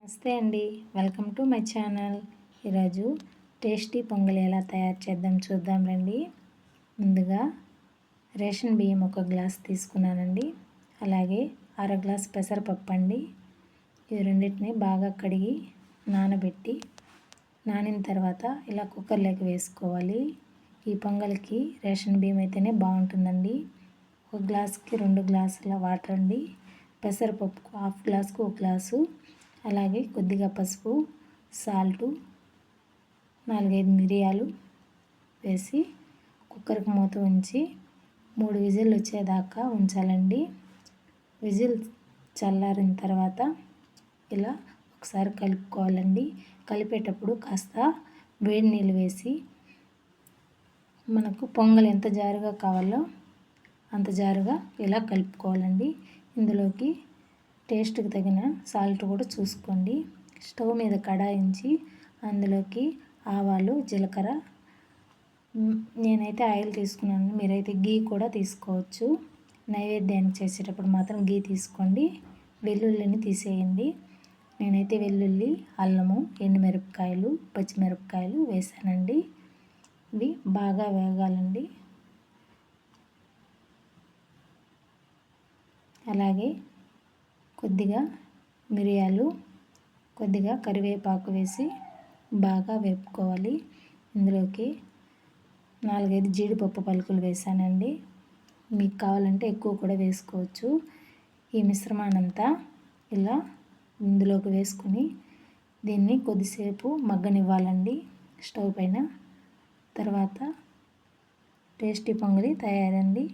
నమస్తే అండి, welcome to my channel. ఈరోజు టేస్టీ పొంగల్ ఎలా తయారు చేద్దాం చూద్దాం రండి. ముందుగా రేషన్ బియ్యం ఒక గ్లాస్ తీసుకున్నానండి. అలాగే అర గ్లాస్ పెసరపప్పు అండి. ఈ రెండింటిని బాగా కడిగి నానిన తర్వాత ఇలా కుక్కర్లోకి వేసుకోవాలి. ఈ పొంగల్కి రేషన్ బియ్యం అయితేనే బాగుంటుందండి. ఒక గ్లాస్కి 2 గ్లాసుల వాటర్ అండి. పెసరపప్పుకు హాఫ్ గ్లాస్కు 1 గ్లాసు, అలాగే కొద్దిగా పసుపు, సాల్టు, 4-5 మిరియాలు వేసి కుక్కర్కి మూత ఉంచి 3 విజిల్ వచ్చేదాకా ఉంచాలండి. విజిల్ చల్లారిన తర్వాత ఇలా ఒకసారి కలుపుకోవాలండి. కలిపేటప్పుడు కాస్త వేడి నీళ్ళు వేసి మనకు పొంగల్ ఎంత జారుగా కావాలో అంత జారుగా ఇలా కలుపుకోవాలండి. ఇందులోకి టేస్ట్కి తగిన సాల్ట్ కూడా చూసుకోండి. స్టవ్ మీద కడాయించి అందులోకి ఆవాలు, జీలకర్ర, నేనైతే ఆయిల్ తీసుకున్నాను, మీరైతే గీ కూడా తీసుకోవచ్చు. నైవేద్యానికి చేసేటప్పుడు మాత్రం గీ తీసుకోండి. వెల్లుల్లిని తీసేయండి. నేనైతే వెల్లుల్లి, అల్లము, ఎండుమిరపకాయలు, పచ్చిమిరపకాయలు వేసానండి. ఇవి బాగా వేగాలండి. అలాగే కొద్దిగా మిరియాలు, కొద్దిగా కరివేపాకు వేసి బాగా వేపుకోవాలి. ఇందులోకి 4-5 జీడిపప్పు పలుకులు వేసానండి. మీకు కావాలంటే ఎక్కువ కూడా వేసుకోవచ్చు. ఈ మిశ్రమాన్నంతా ఇలా ఇందులోకి వేసుకొని దీన్ని కొద్దిసేపు మగ్గనివ్వాలండి స్టవ్ పైన. తర్వాత టేస్టీ పొంగలి తయారండి.